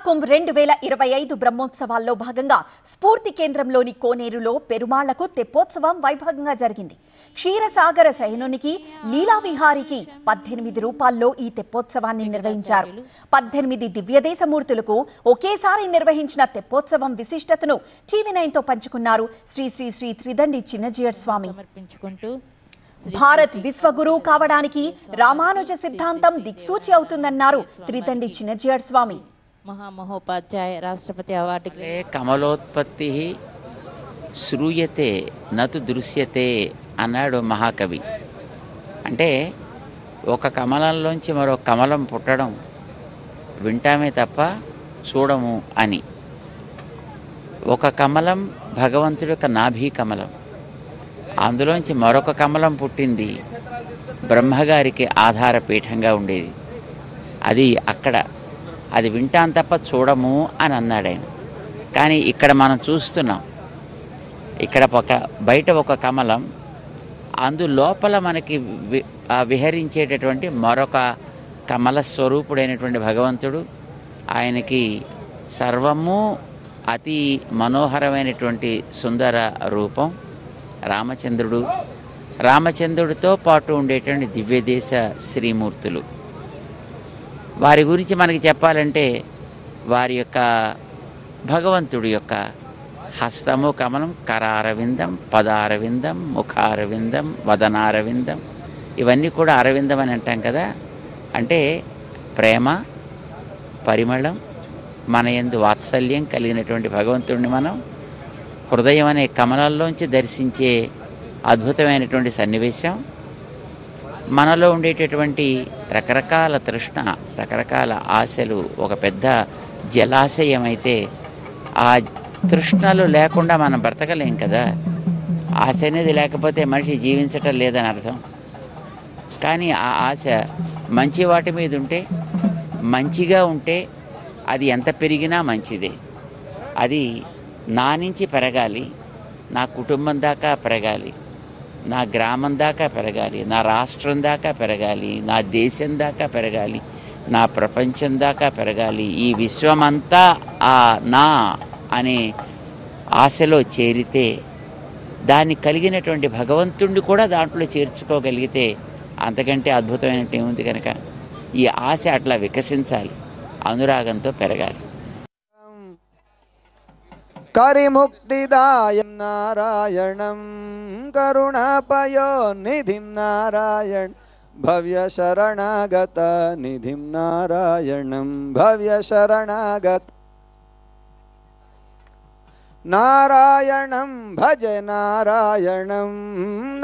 మహాకుంభ్ 2025 బ్రహ్మోత్సవాల్లో భాగంగా స్ఫూర్తి కేంద్రంలోని కోనేరులో పెరుమాళ్లకు తెప్పోత్సవం వైభవంగా జరిగింది. క్షీరసాగర శయనునికి లీలావిహారికి 18 రూపాల్లో ఈ తెప్పోత్సవాన్ని నిర్వహించారు. 18 దివ్యదేశమూర్తులకు ఒకేసారి నిర్వహించిన తెప్పోత్సవం విశిష్టతను టీవీ9తో పంచుకున్నారు శ్రీ శ్రీ శ్రీ త్రిదండి చిన్నజీయర్ స్వామి. భారత్ విశ్వగురు కావడానికి రామానుజ సిద్ధాంతం దిక్సూచి అవుతుందన్నారు త్రిదండి చిన్నజీయర్ స్వామి. మహామహోపాధ్యాయ రాష్ట్రపతి అవార్డు. కమలోత్పత్తి శ్రూయతే నతు దృశ్యతే అన్నాడు మహాకవి. అంటే ఒక కమలంలోంచి మరో కమలం పుట్టడం వింటామే తప్ప చూడము అని. ఒక కమలం భగవంతుడి యొక్క నాభీ కమలం, అందులోంచి మరొక కమలం పుట్టింది బ్రహ్మగారికి ఆధారపీఠంగా ఉండేది. అది అక్కడ, అది వింటాం తప్ప చూడము అని అన్నాడు ఆయన. కానీ ఇక్కడ మనం చూస్తున్నాం, ఇక్కడ బయట ఒక కమలం, అందులోపల మనకి విహరించేటటువంటి మరొక కమల స్వరూపుడైనటువంటి భగవంతుడు. ఆయనకి సర్వము అతి మనోహరమైనటువంటి సుందర రూపం రామచంద్రుడు. రామచంద్రుడితో పాటు ఉండేటువంటి దివ్యదేశ శ్రీమూర్తులు. వారి గురించి మనకి చెప్పాలంటే వారి యొక్క భగవంతుడి యొక్క హస్తము కమలం, కరారవిందం, పదారవిందం, ముఖారవిందం, వదనారవిందం, ఇవన్నీ కూడా అరవిందం అని అంటాం కదా. అంటే ప్రేమ, పరిమళం, మన యందు వాత్సల్యం కలిగినటువంటి భగవంతుడిని మనం హృదయం అనే కమలంలోంచి దర్శించే అద్భుతమైనటువంటి సన్నివేశం. మనలో ఉండేటటువంటి రకరకాల తృష్ణ, రకరకాల ఆశలు ఒక పెద్ద జలాశయం అయితే ఆ తృష్ణలు లేకుండా మనం బ్రతకలేం కదా. ఆశ అనేది లేకపోతే మనిషి జీవించటం లేదని అర్థం. కానీ ఆ ఆశ మంచి వాటి మీద ఉంటే, మంచిగా ఉంటే అది ఎంత పెరిగినా మంచిదే. అది నా నుంచి పెరగాలి, నా కుటుంబం దాకా పెరగాలి, నా గ్రామం దాకా పెరగాలి, నా రాష్ట్రం దాకా పెరగాలి, నా దేశం దాకా పెరగాలి, నా ప్రపంచం దాకా పెరగాలి. ఈ విశ్వమంతా ఆ నా అనే ఆశలో చేరితే, దాన్ని కలిగినటువంటి భగవంతుడిని కూడా దాంట్లో చేర్చుకోగలిగితే అంతకంటే అద్భుతమైనట్టు ఏముంది. కనుక ఈ ఆశ అట్లా వికసించాలి, అనురాగంతో పెరగాలి. కరిముక్తిదాయ నారాయణం కరుణాపయో నిధిం నారాయణ భవ్య శరణాగత నిధిం నారాయణం భవ్య శరణాగత నారాయణం భజ నారాయణం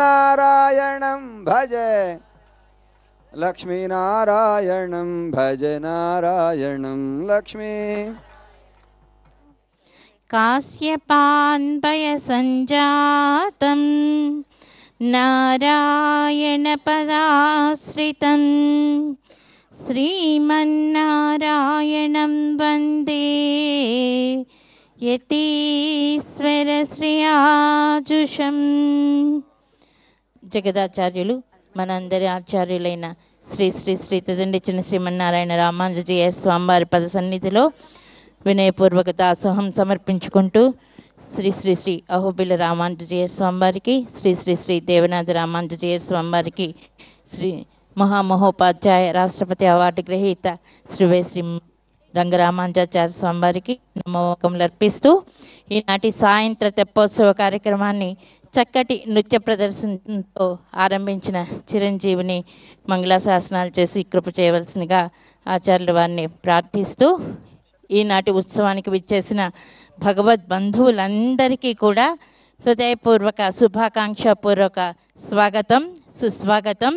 నారాయణం భజ లక్ష్మీనారాయణం భజ నారాయణం లక్ష్మీ. కాశ్యపాన్వయ సంజాతం నారాయణ పదాశ్రితం శ్రీమన్నారాయణం వందే యతీశ్వర శ్రీయాజుషం. జగదాచార్యులు, మనందరి ఆచార్యులైన శ్రీ శ్రీ శ్రీ త్రిదండి చిన్న శ్రీమన్నారాయణ రామానుజీయర్ స్వామివారి పద సన్నిధిలో వినయపూర్వక దాసోహం సమర్పించుకుంటూ శ్రీ శ్రీ శ్రీ అహోబిల రామానుజీయర్ స్వామివారికి, శ్రీ శ్రీ శ్రీ దేవనాథ రామానుజీయర్ స్వామివారికి, శ్రీ మహామహోపాధ్యాయ రాష్ట్రపతి అవార్డు గ్రహీత శ్రీ శ్రీ రంగరామానుజాచార్య స్వామివారికి నమోకములు అర్పిస్తూ ఈనాటి సాయంత్ర తెప్పోత్సవ కార్యక్రమాన్ని చక్కటి నృత్య ప్రదర్శనతో ఆరంభించిన చిరంజీవిని మంగళాశాసనాలు చేసి కృప చేయవలసిందిగా ఆచార్యుల వారిని ప్రార్థిస్తూ ఈనాటి ఉత్సవానికి విచ్చేసిన భగవద్ బంధువులందరికీ కూడా హృదయపూర్వక శుభాకాంక్షాపూర్వక స్వాగతం, సుస్వాగతం.